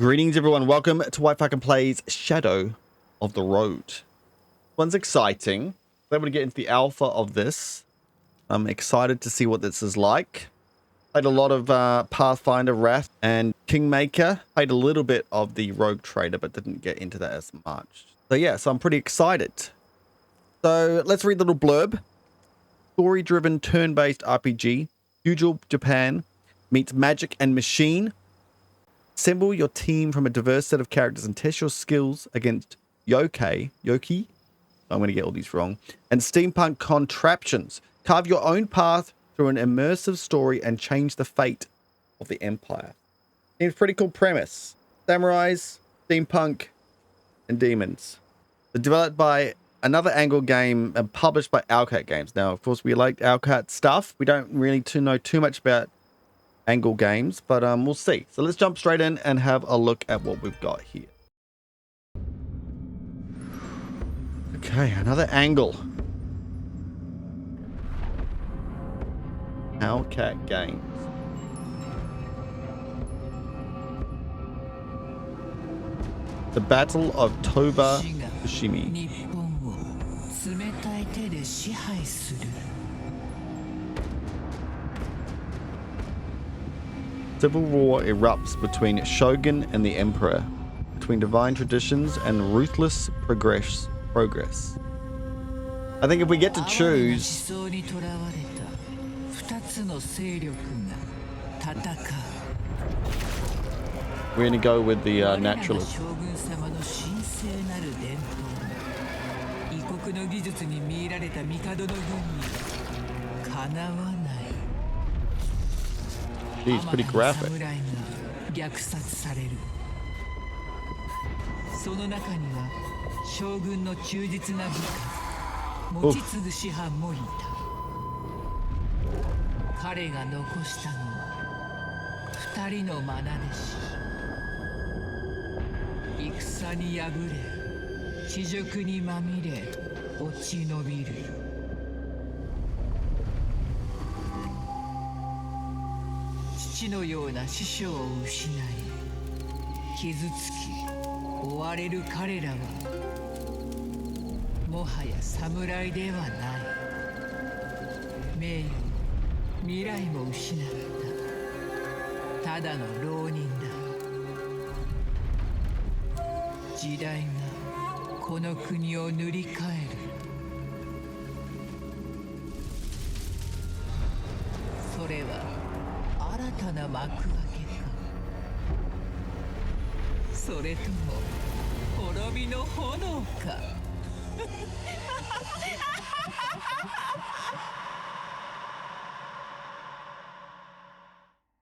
Greetings everyone, welcome to WhiteFalcon Plays Shadow of the Road. This one's exciting. I'm able to get into the alpha of this. I'm excited to see what this is like. Played a lot of Pathfinder, Wrath, and Kingmaker. Played a little bit of the Rogue Trader, but didn't get into that as much. So yeah, so I'm pretty excited. So let's read the little blurb. Story-driven turn-based RPG. Feudal Japan meets magic and machine. Assemble your team from a diverse set of characters and test your skills against yokai, I'm going to get all these wrong, and steampunk contraptions. Carve your own path through an immersive story and change the fate of the empire. Seems pretty cool premise. Samurais, steampunk, and demons. They're developed by another Angle game and published by Owlcat games. Now, of course, we like Owlcat stuff. We don't really know too much about Angle games, but we'll see. So let's jump straight in and have a look at what we've got here. Okay, another Angle. Owlcat games. The Battle of Toba Fushimi. Civil war erupts between Shōgun and the Emperor, between divine traditions and ruthless progress. I think if we get to choose, we're going to go with the naturalist. Geez, pretty graphic. Oof. 父のような師匠を失い傷つき追われる彼らはもはや侍ではない名誉未来も失ったただの浪人だ時代がこの国を塗り替えるそれは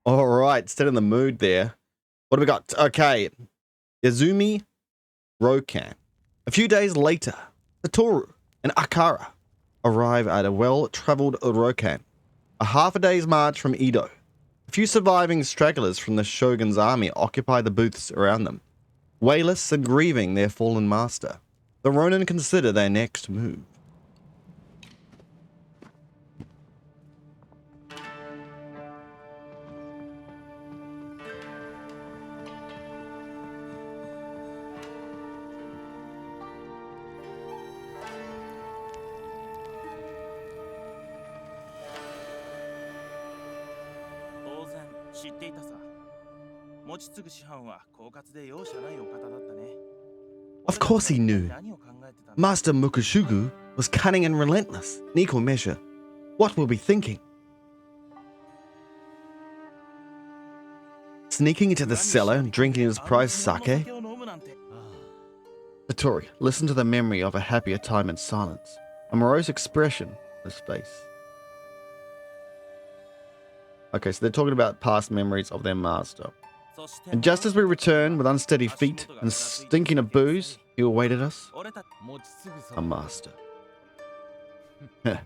All right, set in the mood there. What do we got? Okay, Yazumi Rokan. A few days later, Satoru and Akara arrive at a well-traveled Rokan, a half a day's march from Edo. A few surviving stragglers from the Shogun's army occupy the booths around them, wayless and grieving their fallen master. The Ronin consider their next move. Of course he knew. Master Mukushugu was cunning and relentless in equal measure. What were we thinking? Sneaking into the cellar and drinking his prized sake? Satori, listen to the memory of a happier time in silence. A morose expression on his face. Okay, so they're talking about past memories of their master. And just as we return with unsteady feet and stinking of booze, he awaited us. A master. But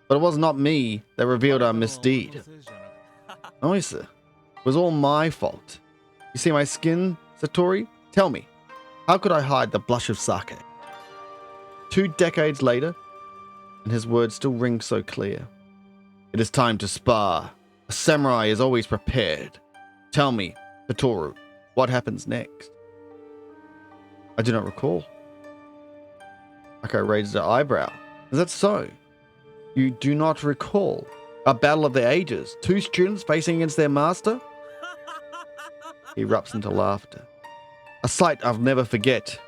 it was not me that revealed our misdeed. Oh, sir. It was all my fault. You see my skin, Satori? Tell me, how could I hide the blush of sake? 2 decades later, and his words still ring so clear. It is time to spar. A samurai is always prepared. Tell me, Satoru, What happens next? I do not recall. Akari raises her eyebrow. Is that so? You do not recall a battle of the ages? Two students facing against their master? He erupts into laughter. A sight I'll never forget.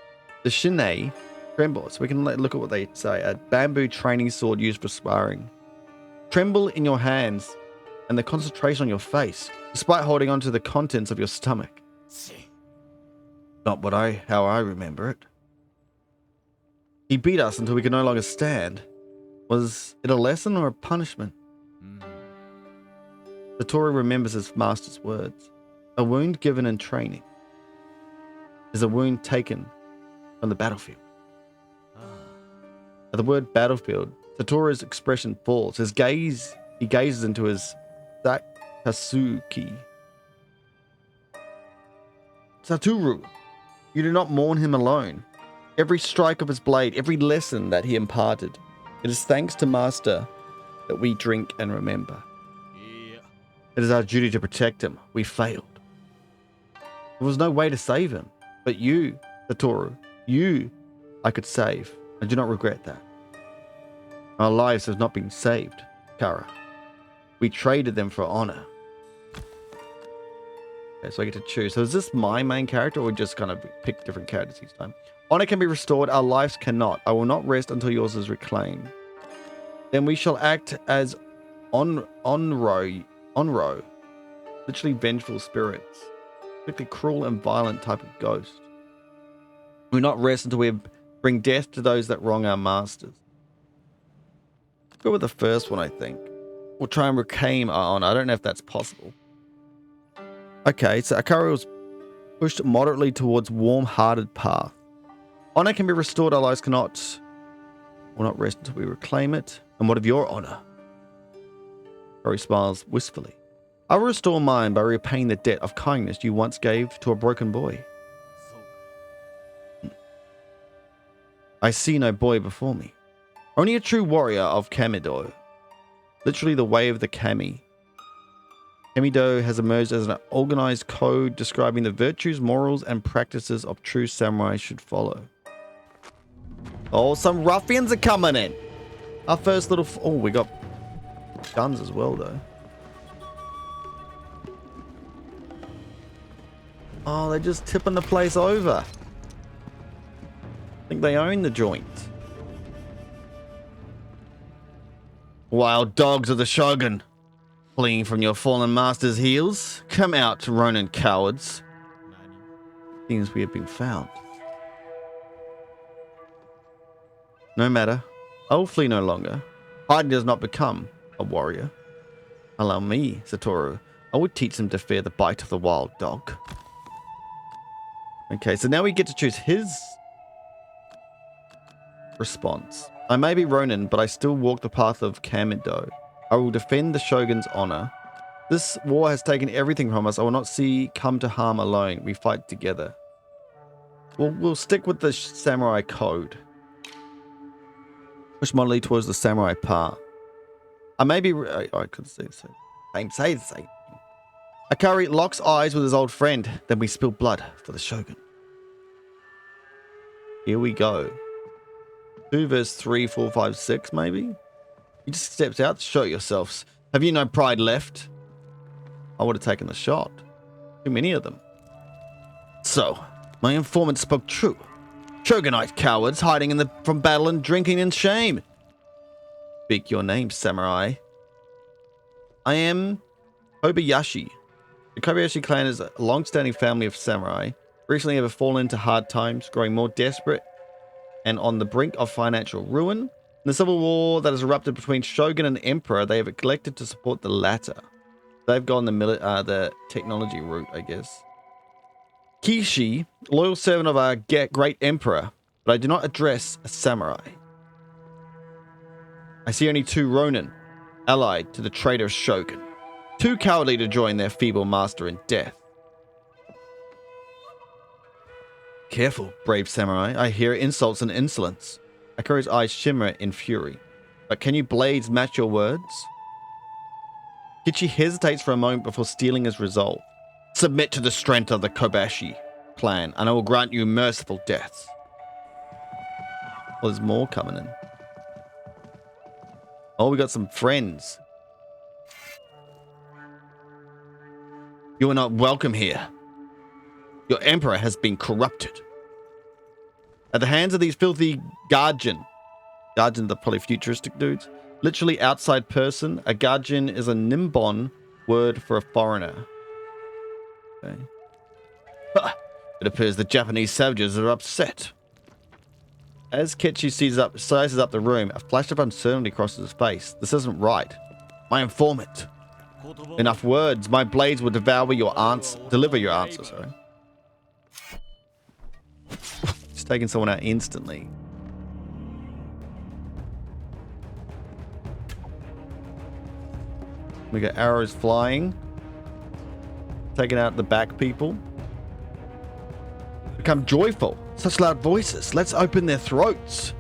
The shinai trembles. We can look at what they say. A bamboo training sword used for sparring. Tremble in your hands and the concentration on your face, despite holding on to the contents of your stomach. Not how I remember it. He beat us until we could no longer stand. Was it a lesson or a punishment? Satoru remembers his master's words. A wound given in training is a wound taken from the battlefield. At the word battlefield, Satoru's expression falls. He gazes into his Sakatsuki. Satoru, you do not mourn him alone. Every strike of his blade, every lesson that he imparted, it is thanks to Master that we drink and remember. It is our duty to protect him. We failed. There was no way to save him. But you, Satoru, you, I could save. I do not regret that. Our lives have not been saved, Kara. We traded them for honor. Okay, so I get to choose. So is this my main character, or we just kind of pick different characters each time? Honor can be restored. Our lives cannot. I will not rest until yours is reclaimed. Then we shall act as onro, literally vengeful spirits, particularly cruel and violent type of ghost. We will not rest until we bring death to those that wrong our masters. Let's go with the first one, I think. We'll try and reclaim our honor. I don't know if that's possible. Okay, so Akari was pushed moderately towards warm-hearted path. Honor can be restored. Our lives cannot. We'll not rest until we reclaim it. And what of your honor? Akari smiles wistfully. I will restore mine by repaying the debt of kindness you once gave to a broken boy. I see no boy before me. Only a true warrior of Kamido. Literally the way of the Kami. Kamido has emerged as an organized code describing the virtues, morals, and practices of true samurai should follow. Oh, some ruffians are coming in. Our first little... Oh, we got guns as well, though. Oh, they're just tipping the place over. I think they own the joint. Wild dogs of the Shōgun, fleeing from your fallen master's heels. Come out, Ronin cowards. Seems we have been found. No matter. I will flee no longer. Hiding does not become a warrior. Allow me, Satoru. I will teach them to fear the bite of the wild dog. Okay, so now we get to choose his response. I may be Ronin, but I still walk the path of Kamido. I will defend the Shogun's honor. This war has taken everything from us. I will not see come to harm alone. We fight together. We'll stick with the samurai code. Push moderately towards the samurai path. I may be... I could say the same. Say the same. Akari locks eyes with his old friend. Then we spill blood for the Shogun. Here we go. 2 verse 3, 4, 5, 6, maybe? He just steps out to show yourselves. Have you no pride left? I would have taken the shot. Too many of them. So, my informant spoke true. Shogunite cowards hiding from battle and drinking in shame. Speak your name, samurai. I am Kobayashi. The Kobayashi clan is a long-standing family of samurai. Recently have fallen into hard times, growing more desperate and on the brink of financial ruin. In the civil war that has erupted between Shogun and Emperor, they have elected to support the latter. They've gone the technology route, I guess. Kishi, loyal servant of our great Emperor, but I do not address a samurai. I see only 2 Ronin, allied to the traitorous Shogun. Too cowardly to join their feeble master in death. Careful, brave samurai. I hear insults and insolence. Akari's eyes shimmer in fury. But can you blades match your words? Kichi hesitates for a moment before stealing his resolve. Submit to the strength of the Kobashi clan, and I will grant you merciful deaths. Well, there's more coming in. Oh, we got some friends. You are not welcome here. Your emperor has been corrupted. At the hands of these filthy guardians are probably futuristic dudes. Literally outside person. A guardian is a Nimbon word for a foreigner. Okay. It appears the Japanese savages are upset. As Ketchy sizes up the room, a flash of uncertainty crosses his face. This isn't right. My informant. Enough words. My blades will deliver your answer, sorry. Just taking someone out instantly. We got arrows flying. Taking out the back people. Become joyful. Such loud voices. Let's open their throats.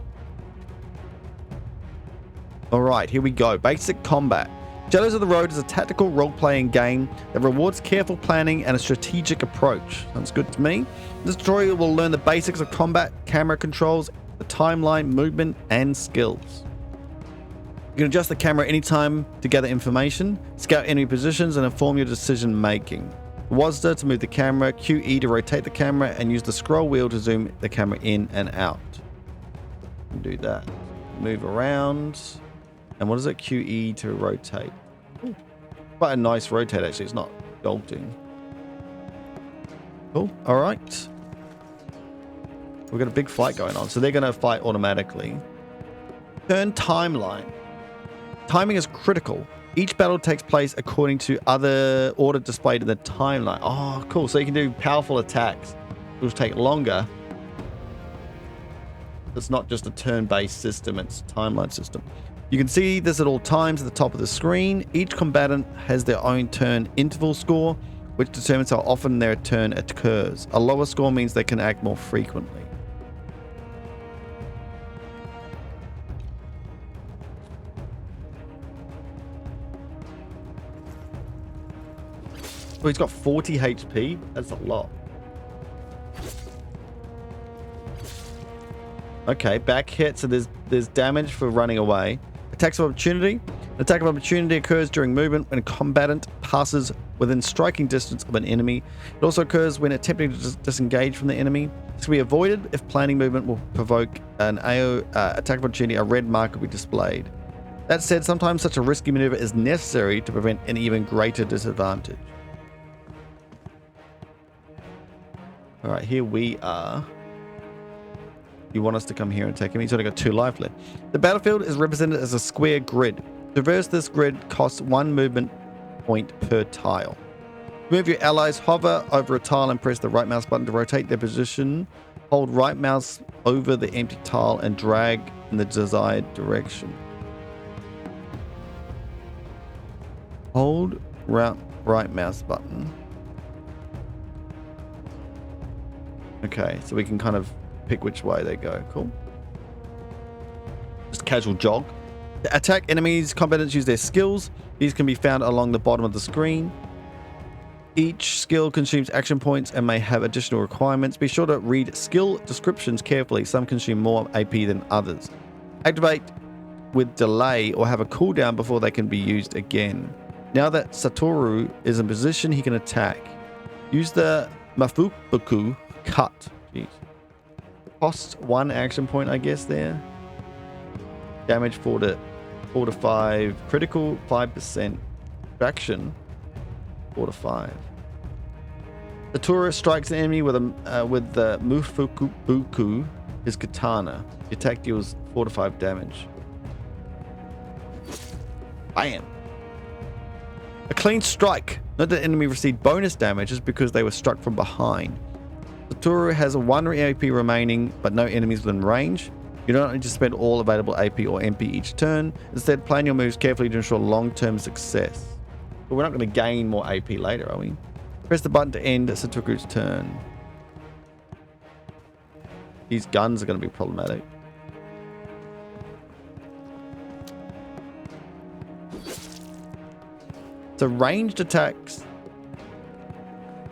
Alright, here we go. Basic combat. Shadows of the Road is a tactical role-playing game that rewards careful planning and a strategic approach. Sounds good to me. This tutorial will learn the basics of combat, camera controls, the timeline, movement, and skills. You can adjust the camera anytime to gather information, scout enemy positions, and inform your decision making. WASD to move the camera, QE to rotate the camera, and use the scroll wheel to zoom the camera in and out. Do that. Move around. And what is it? QE to rotate. Ooh, quite a nice rotate, actually. It's not jolting. Cool. All right. We've got a big fight going on. So they're going to fight automatically. Turn timeline. Timing is critical. Each battle takes place according to other order displayed in the timeline. Oh, cool. So you can do powerful attacks, which will take longer. It's not just a turn-based system. It's a timeline system. You can see this at all times at the top of the screen. Each combatant has their own turn interval score, which determines how often their turn occurs. A lower score means they can act more frequently. Oh, he's got 40 HP. That's a lot. Okay, back hit. So there's damage for running away. Attacks of opportunity. An attack of opportunity occurs during movement when a combatant passes within striking distance of an enemy. It also occurs when attempting to disengage from the enemy. This can be avoided if planning movement will provoke an AO attack of opportunity. A red mark will be displayed. That said, sometimes such a risky maneuver is necessary to prevent an even greater disadvantage. All right, here we are. You want us to come here and take him? He's only got 2 life left. The battlefield is represented as a square grid. To traverse this grid costs 1 movement point per tile. To move your allies, hover over a tile and press the right mouse button to rotate their position. Hold right mouse over the empty tile and drag in the desired direction. Hold right mouse button. Okay, so we can kind of pick which way they go. Cool. Just a casual jog. To attack enemies, combatants use their skills. These can be found along the bottom of the screen. Each skill consumes action points and may have additional requirements. Be sure to read skill descriptions carefully. Some consume more AP than others. Activate with delay or have a cooldown before they can be used again. Now that Satoru is in position, he can attack. Use the Mafubuku cut. Jeez. Costs 1 action point, I guess, there. Damage 4 to 5. Critical 5%. Traction 4 to 5. The tourist strikes an enemy with the Mufubuku, his katana. The attack deals 4 to 5 damage. Bam! A clean strike. Note that the enemy received bonus damage just because they were struck from behind. Satoru has a 1 AP remaining, but no enemies within range. You don't need to spend all available AP or MP each turn. Instead, plan your moves carefully to ensure long-term success. But we're not going to gain more AP later, are we? Press the button to end Satoru's turn. These guns are going to be problematic. So ranged attacks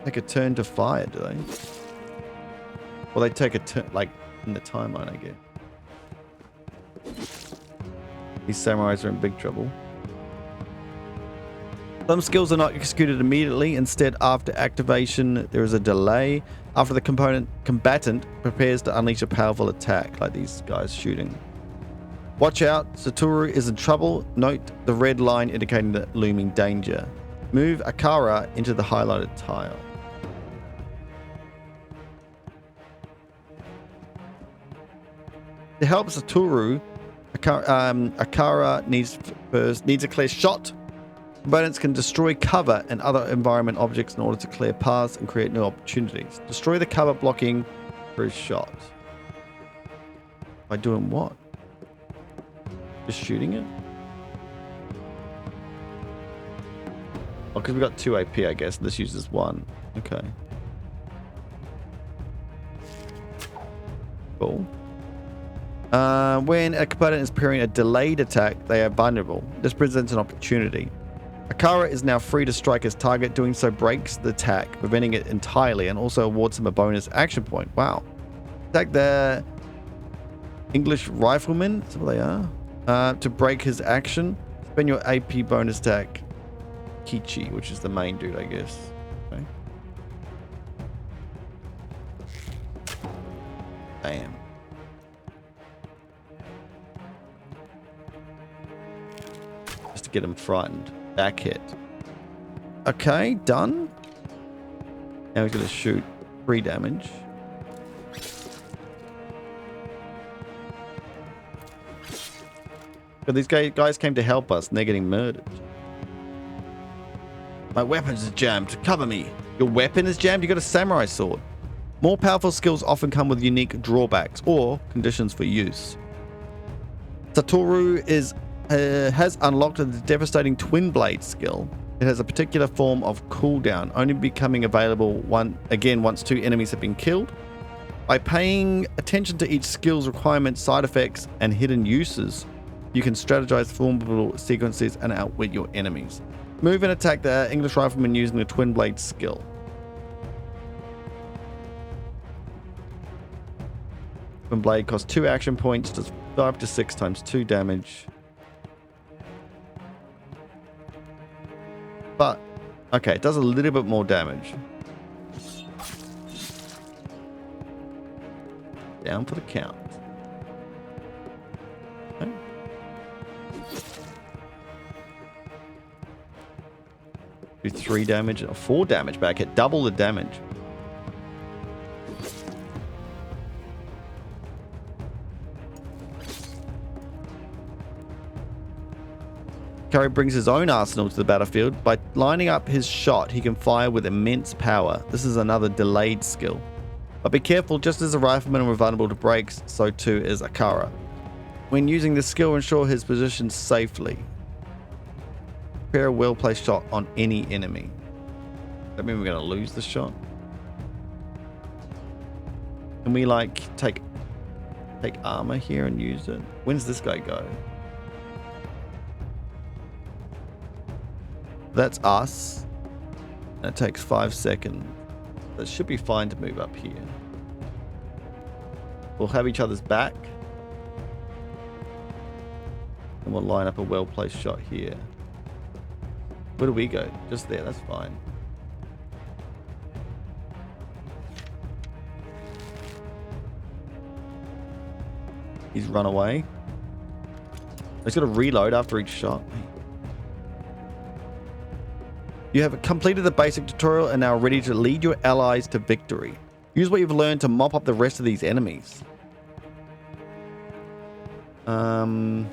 take a turn to fire, do they? Well, they take a turn, like, in the timeline, I guess. These samurais are in big trouble. Some skills are not executed immediately. Instead, after activation, there is a delay. After the combatant prepares to unleash a powerful attack, like these guys shooting. Watch out, Satoru is in trouble. Note the red line indicating the looming danger. Move Akara into the highlighted tile. To help Satoru, Akara needs a clear shot. Combatants can destroy cover and other environment objects in order to clear paths and create new opportunities. Destroy the cover blocking for his shot. By doing what? Just shooting it? Oh, because we got 2 AP, I guess. This uses 1. Okay. Cool. When a combatant is preparing a delayed attack, they are vulnerable. This presents an opportunity. Akara is now free to strike his target. Doing so breaks the attack, preventing it entirely, and also awards him a bonus action point. Wow. Attack the English rifleman, that's what they are, to break his action. Spend your AP bonus attack, Kichi, which is the main dude, I guess. Okay. Damn. Just to get him frightened. Back hit. Okay, done. Now he's going to shoot 3 damage. But these guys came to help us and they're getting murdered. My weapon is jammed. Cover me. Your weapon is jammed? You got a samurai sword. More powerful skills often come with unique drawbacks or conditions for use. Satoru has unlocked the devastating twin blade skill. It has a particular form of cooldown, only becoming available once 2 enemies have been killed. By paying attention to each skill's requirements, side effects, and hidden uses, you can strategize formidable sequences and outwit your enemies. Move and attack the English rifleman using the twin blade skill. Twin blade costs 2 action points, does 5 to 6 times 2 damage. But, okay, it does a little bit more damage. Down for the count. Okay. Do 3 damage, or 4 damage back hit, double the damage. Curry brings his own arsenal to the battlefield. By lining up his shot, he can fire with immense power. This is another delayed skill. But be careful, just as a rifleman are vulnerable to breaks, so too is Akara. When using this skill, ensure his position safely. Prepare a well-placed shot on any enemy. Does that mean we're going to lose the shot? Can we, like, take armor here and use it? When's this guy go? That's us. And it takes 5 seconds. That should be fine to move up here. We'll have each other's back. And we'll line up a well-placed shot here. Where do we go? Just there, that's fine. He's run away. He's got to reload after each shot. You have completed the basic tutorial and now are ready to lead your allies to victory. Use what you've learned to mop up the rest of these enemies. So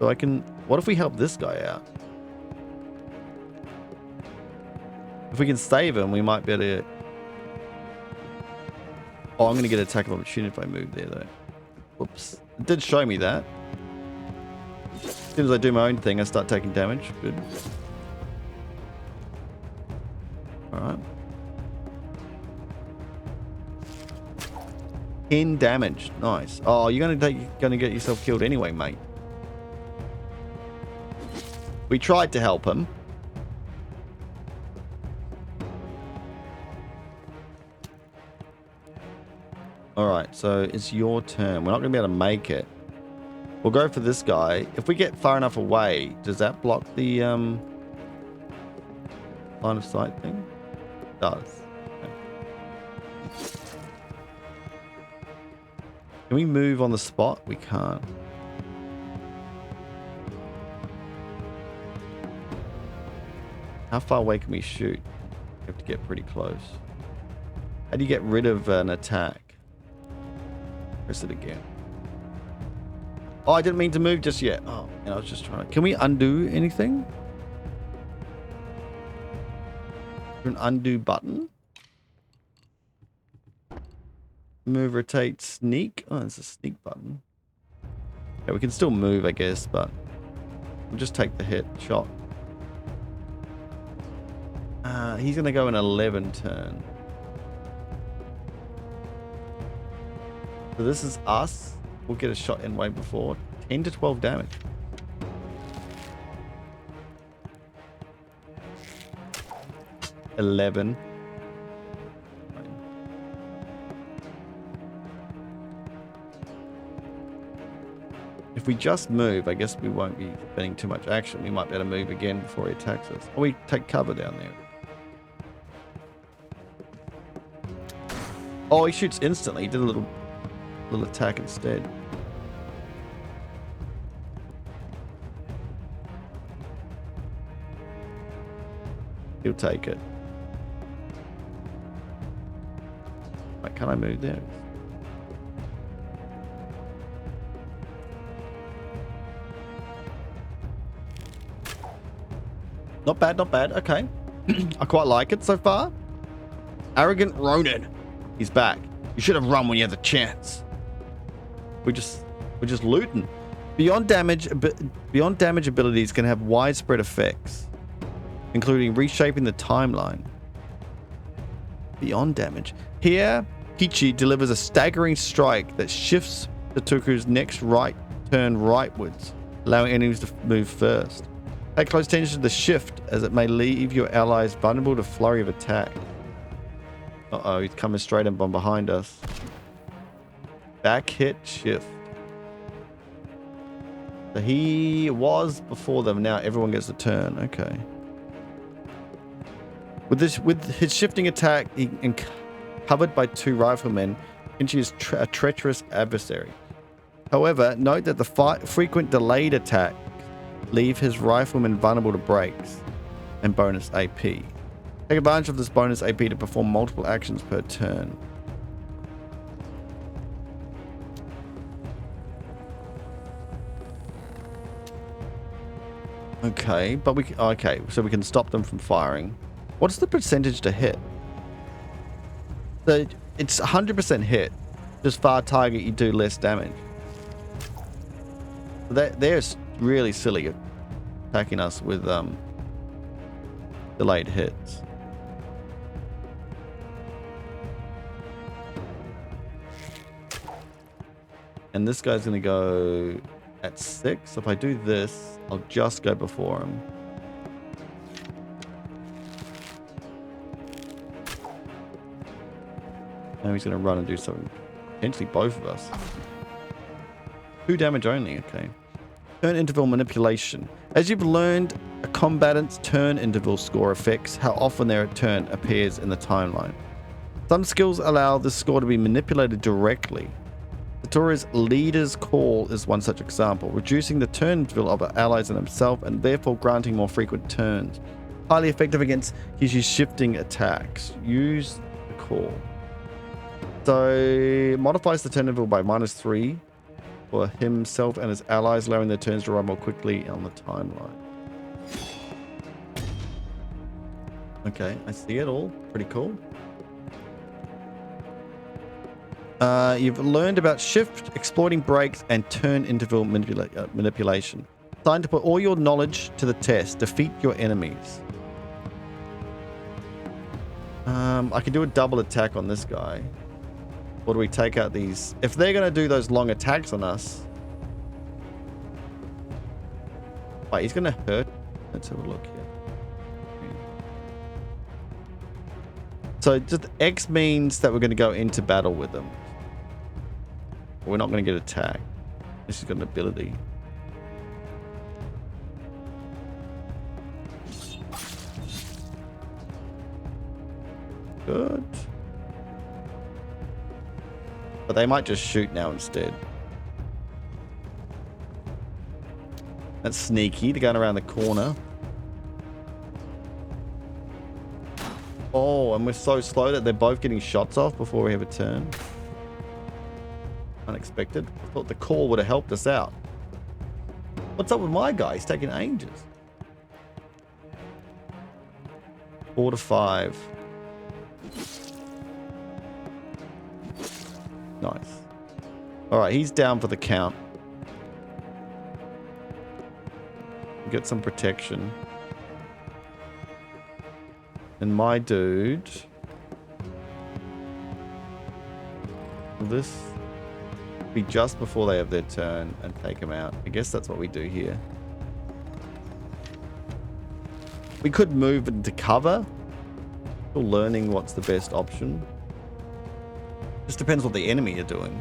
I can... What if we help this guy out? If we can save him, we might be able to... Oh, I'm going to get an attack of opportunity if I move there, though. Whoops. It did show me that. As soon as I do my own thing, I start taking damage. Good. Alright. 10 damage. Nice. Oh, you're gonna get yourself killed anyway, mate. We tried to help him. Right, so it's your turn. We're not going to be able to make it. We'll go for this guy. If we get far enough away, does that block the line of sight thing? It does. Okay. Can we move on the spot? We can't. How far away can we shoot? We have to get pretty close. How do you get rid of an attack? Press it again. Oh, I didn't mean to move just yet. Oh, and I was just trying to... Can we undo anything? Is there an undo button? Move, rotate, sneak. Oh, there's a sneak button. Yeah, we can still move, I guess, but we'll just take the hit shot. He's going to go an 11 turn. So this is us. We'll get a shot in way before. 10 to 12 damage. $11. If we just move, I guess we won't be spending too much action. We might be able to move again before he attacks us. Or we take cover down there. Oh, he shoots instantly. He did a little attack instead. He'll take it. Wait, can I move there? Not bad, not bad. Okay. I quite like it so far. Arrogant Ronin. He's back. You should have run when you had the chance. We're just looting. Beyond damage abilities can have widespread effects, including reshaping the timeline. Beyond damage. Here, Kichi delivers a staggering strike that shifts the Tuku's next right turn rightwards, allowing enemies to move first. Pay close attention to the shift, as it may leave your allies vulnerable to flurry of attack. Uh-oh, he's coming straight in from behind us. Back hit shift. So he was before them. Now everyone gets a turn. Okay. With his shifting attack, covered by two riflemen, Kinchi is a treacherous adversary. However, note that the frequent delayed attack leave his riflemen vulnerable to breaks and bonus AP. Take advantage of this bonus AP to perform multiple actions per turn. Okay, but okay, so we can stop them from firing. What's the percentage to hit? So it's 100% hit. Just far target, you do less damage. They're really silly attacking us with delayed hits. And this guy's going to go at 6. If I do this, I'll just go before him. Now he's going to run and do something. Potentially both of us. 2 damage only, okay. Turn interval manipulation. As you've learned, a combatant's turn interval score affects how often their turn appears in the timeline. Some skills allow this score to be manipulated directly. Satoru's leader's call is one such example, reducing the turn interval of allies and himself and therefore granting more frequent turns. Highly effective against his shifting attacks. Use the call. So, modifies the turn interval by -3 for himself and his allies, allowing their turns to run more quickly on the timeline. Okay, I see it all. Pretty cool. You've learned about shift, exploiting breaks, and turn interval manipulation. Time to put all your knowledge to the test. Defeat your enemies. I can do a double attack on this guy. Or do we take out these? If they're going to do those long attacks on us... Wait, he's going to hurt. Let's have a look here. So just X means that we're going to go into battle with them. We're not going to get attacked. This has got an ability. Good. But they might just shoot now instead. That's sneaky. They're going around the corner. Oh, and we're so slow that they're both getting shots off before we have a turn. Unexpected. I thought the call would have helped us out. What's up with my guy? He's taking ages. 4 to 5. Nice. All right, he's down for the count. Get some protection. And my dude... Will this be just before they have their turn and take him out? I guess that's what we do here. We could move into cover. Still learning what's the best option. Just depends what the enemy are doing.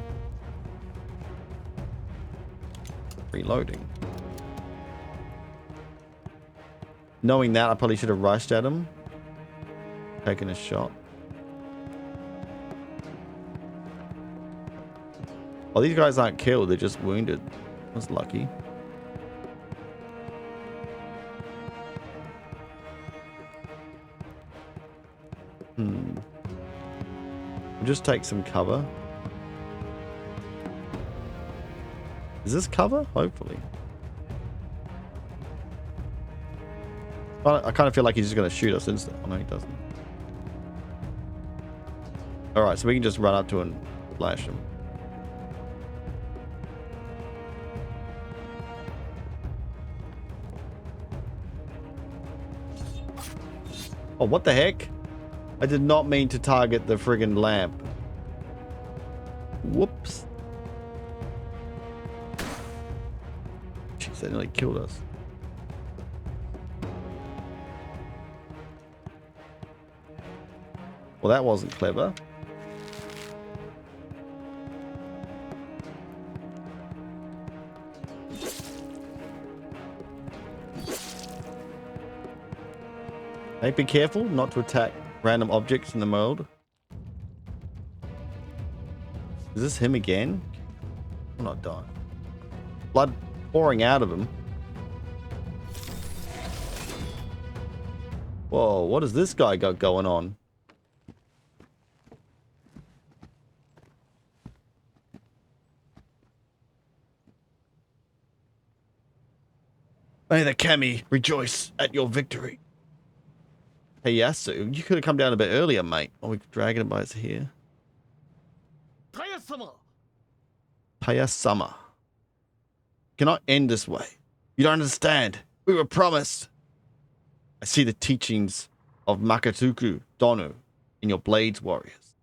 Reloading. Knowing that, I probably should have rushed at him. Taken a shot. Oh, these guys aren't killed. They're just wounded. I was lucky. We'll just take some cover. Is this cover? Hopefully. I kind of feel like he's just going to shoot us instantly. Oh, no, he doesn't. Alright, so we can just run up to him and flash him. Oh, what the heck? I did not mean to target the friggin' lamp. Whoops. Jeez, that nearly killed us. Well, that wasn't clever. Hey, be careful not to attack random objects in the world. Is this him again? I'm not dying. Blood pouring out of him. Whoa, what has this guy got going on? May the Kami rejoice at your victory. Hey, Yasu, you could have come down a bit earlier, mate. Oh, we're dragging him by his hair. Taya-sama. Cannot end this way. You don't understand. We were promised. I see the teachings of Makatuku Donu in your blades warriors.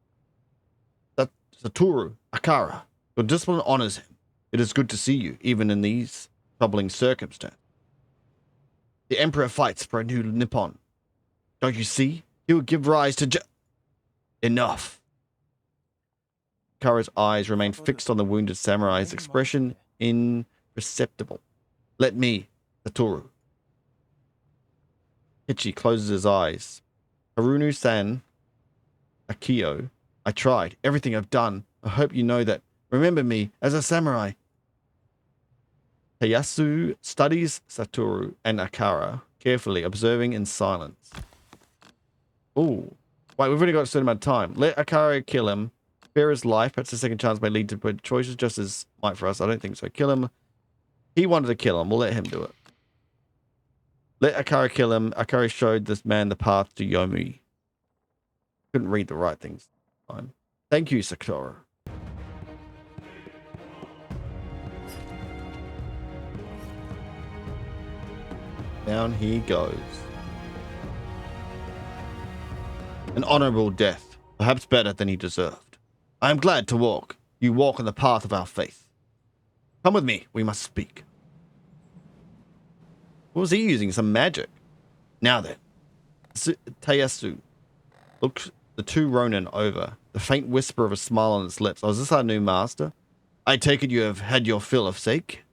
That Satoru Akara. Your discipline honors him. It is good to see you, even in these troubling circumstances. The Emperor fights for a new Nippon. Don't you see? He will give rise to Enough. Kara's eyes remain fixed on the wounded samurai, his expression imperceptible. Let me, Satoru. Hichi closes his eyes. Harunu-san, Akio, I tried. Everything I've done. I hope you know that. Remember me as a samurai. Tayasu studies Satoru and Akara carefully, observing in silence. Ooh. Wait, we've only got a certain amount of time. Let Akara kill him. Spare his life. Perhaps a second chance may lead to good choices, just as might for us. I don't think so. Kill him. He wanted to kill him. We'll let him do it. Let Akara kill him. Akara showed this man the path to Yomi. Couldn't read the right things. Fine. Thank you, Sakura. Down he goes. An honorable death, perhaps better than he deserved. I am glad to walk. You walk on the path of our faith. Come with me, we must speak. What was he using? Some magic. Now then, Tayasu looks the two Ronin over, the faint whisper of a smile on its lips. Oh, is this our new master? I take it you have had your fill of sake?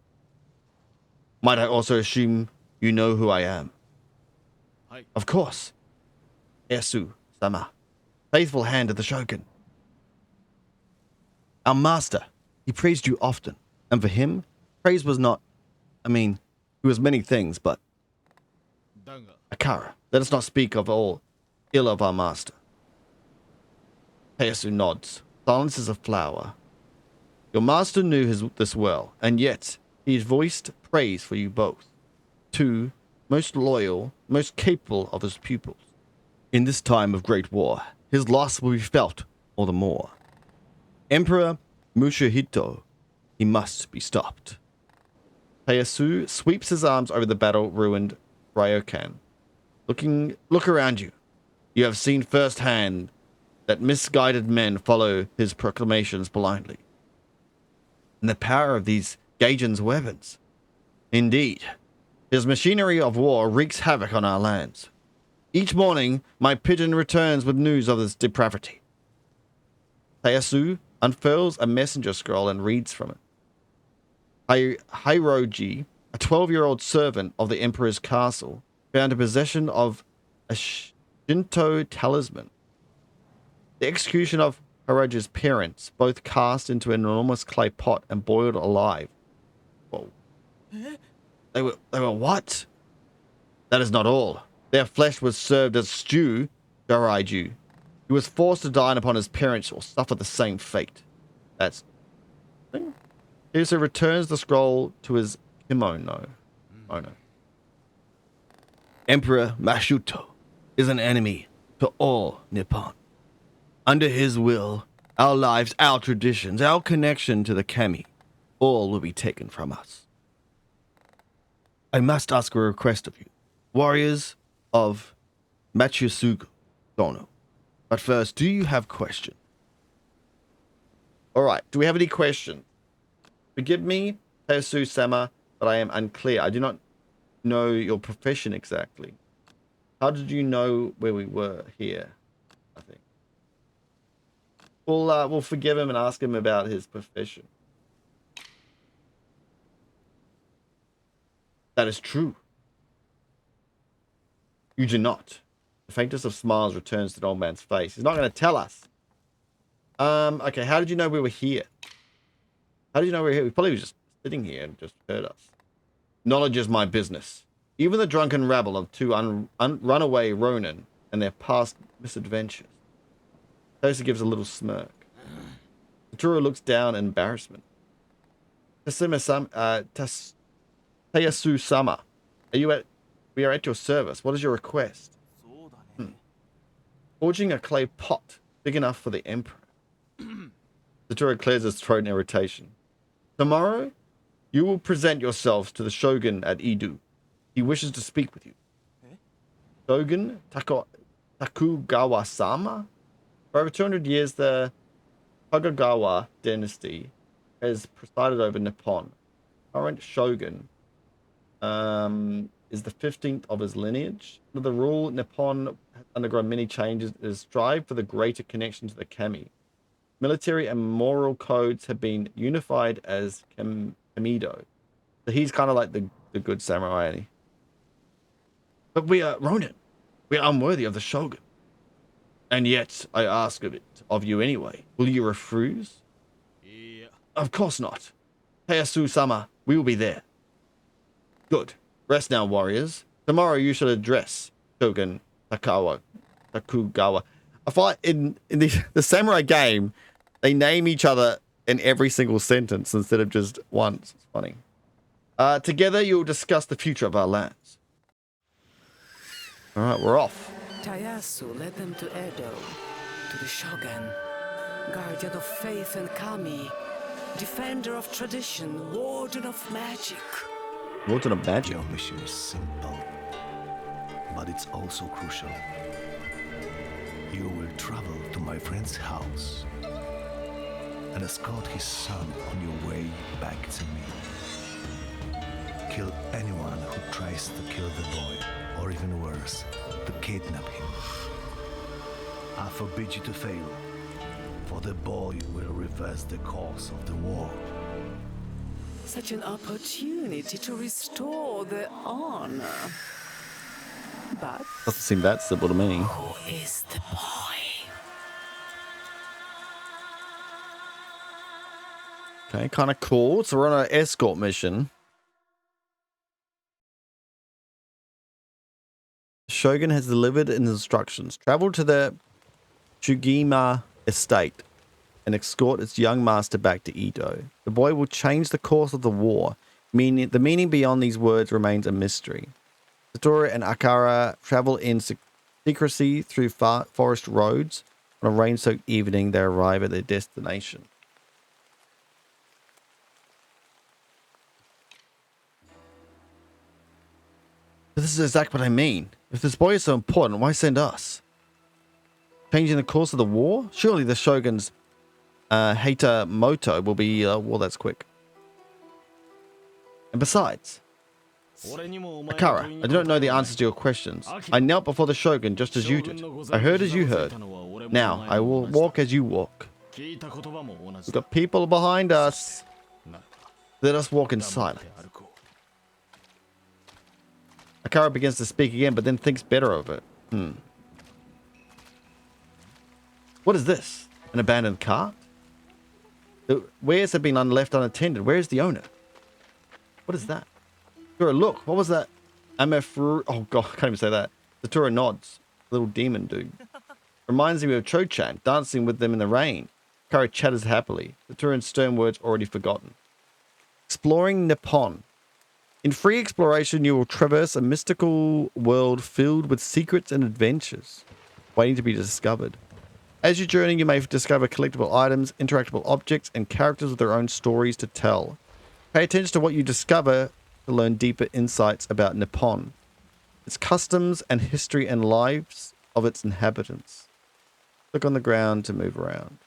Might I also assume you know who I am? Of course. Esu-sama, faithful hand of the Shogun. Our master, he praised you often, and for him, praise was not, he was many things, but Akara, let us not speak of all ill of our master. Heihasu nods. Silence is a flower. Your master knew this well, and yet he voiced praise for you both. Two most loyal, most capable of his pupils. In this time of great war, his loss will be felt all the more. Emperor Mutsuhito, he must be stopped. Heihasu sweeps his arms over the battle-ruined Ryokan. Look around you. You have seen firsthand that misguided men follow his proclamations blindly. And the power of these Gaijin's weapons. Indeed, his machinery of war wreaks havoc on our lands. Each morning, my pigeon returns with news of this depravity. Heihasu unfurls a messenger scroll and reads from it. Hiroji, a 12-year-old servant of the Emperor's castle, found in possession of a Shinto talisman. The execution of Hiroji's parents, both cast into an enormous clay pot and boiled alive. Whoa. They were what? That is not all. Their flesh was served as stew, Joraiju. He was forced to dine upon his parents or suffer the same fate. That's... He also returns the scroll to his kimono. Oh no. Emperor Mutsuhito is an enemy to all Nippon. Under his will, our lives, our traditions, our connection to the kami, all will be taken from us. I must ask a request of you, warriors of Machisugu Dono. But first, do you have questions? Alright, do we have any questions? Forgive me, Heihasu-sama, but I am unclear. I do not know your profession exactly. How did you know where we were here? I think. We'll forgive him and ask him about his profession. That is true. You do not. The faintest of smiles returns to the old man's face. He's not going to tell us. Okay, how did you know we were here? How did you know we were here? We probably were just sitting here and just heard us. Knowledge is my business. Even the drunken rabble of two runaway Ronin and their past misadventures. Tosa gives a little smirk. Totoro looks down in embarrassment. Heihasu-sama, we are at your service. What is your request? Forging a clay pot big enough for the Emperor. Totoro clears his throat in irritation. Tomorrow, you will present yourselves to the Shogun at Edo. He wishes to speak with you. Shōgun Tokugawa-sama? For over 200 years, the Tokugawa dynasty has presided over Nippon. Current Shogun is the 15th of his lineage. Under the rule, Nippon has undergone many changes. It has strived for the greater connection to the kami. Military and moral codes have been unified as Kamido. So he's kind of like the good samurai. But we are Ronin. We are unworthy of the Shogun. And yet, I ask of you anyway. Will you refuse? Yeah. Of course not. Heihasu-sama, we will be there. Good. Rest now, warriors. Tomorrow you shall address Shōgun Tokugawa. I find in the samurai game, they name each other in every single sentence instead of just once. It's funny. Together you'll discuss the future of our lands. All right, we're off. Ieyasu led them to Edo, to the Shogun, guardian of faith and kami, defender of tradition, warden of magic. Warden of magic? Your mission is simple, but it's also crucial. You will travel to my friend's house and escort his son on your way back to me. Kill anyone who tries to kill the boy, or even worse, to kidnap him. I forbid you to fail, for the boy will reverse the course of the war. Such an opportunity to restore the honor. But Doesn't seem that simple to me. who is the boy? Okay, kind of cool. So we're on an escort mission. Shogun has delivered his instructions. Travel to the Chugima estate and escort its young master back to Edo. The boy will change the course of the war. Meaning, the meaning beyond these words remains a mystery. Satoru and Akara travel in secrecy through forest roads. On a rain-soaked evening, they arrive at their destination. This is exactly what I mean. If this boy is so important, why send us? Changing the course of the war? Surely the Shogun's Heita Moto will be, well, that's quick. And besides, Akara, I do not know the answers to your questions. I knelt before the Shogun just as you did. I heard as you heard. Now, I will walk as you walk. We've got people behind us. Let us walk in silence. Akara begins to speak again, but then thinks better of it. What is this? An abandoned cart? The wares have been left unattended. Where is the owner? What is that? Satura, look. What was that? Amefuru. Oh, God. I can't even say that. Satura nods. Little demon dude. Reminds me of Cho-chan, dancing with them in the rain. Akara chatters happily. Satura's stern words already forgotten. Exploring Nippon. In free exploration, you will traverse a mystical world filled with secrets and adventures, waiting to be discovered. As you journey, you may discover collectible items, interactable objects, and characters with their own stories to tell. Pay attention to what you discover to learn deeper insights about Nippon, its customs and history and lives of its inhabitants. Click on the ground to move around.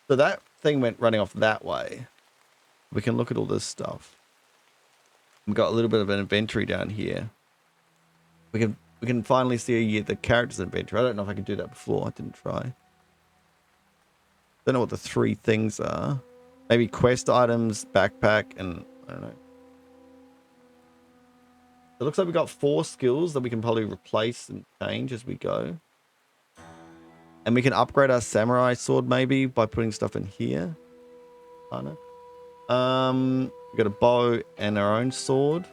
So that thing went running off that way. We can look at all this stuff. We've got a little bit of an inventory down here. We can finally see the character's inventory. I don't know if I could do that before. I didn't try. Don't know what the three things are. Maybe quest items, backpack, and I don't know. It looks like we got 4 skills that we can probably replace and change as we go. And we can upgrade our samurai sword maybe by putting stuff in here. Kinda. We got a bow and our own sword.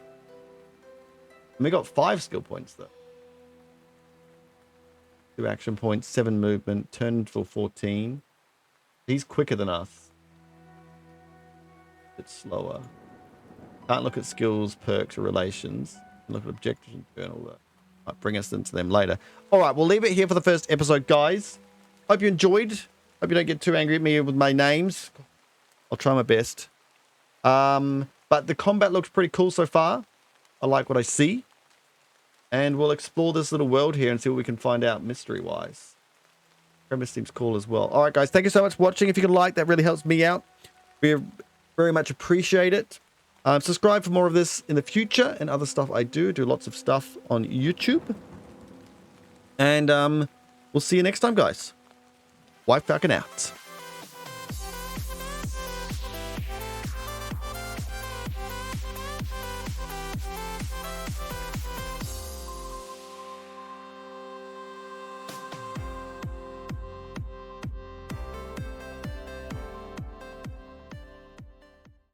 And we got 5 skill points though. 2 action points, 7 movement, turn for 14. He's quicker than us. A bit slower. Can't look at skills, perks, or relations. Look at objectives and journal. That might bring us into them later. All right, we'll leave it here for the first episode, guys. Hope you enjoyed. Hope you don't get too angry at me with my names. I'll try my best. But the combat looks pretty cool so far. I like what I see. And we'll explore this little world here and see what we can find out mystery-wise. Premise seems cool as well. All right, guys. Thank you so much for watching. If you can like, that really helps me out. We very much appreciate it. Subscribe for more of this in the future and other stuff I do. Do lots of stuff on YouTube. And we'll see you next time, guys. WhiteFalcon out.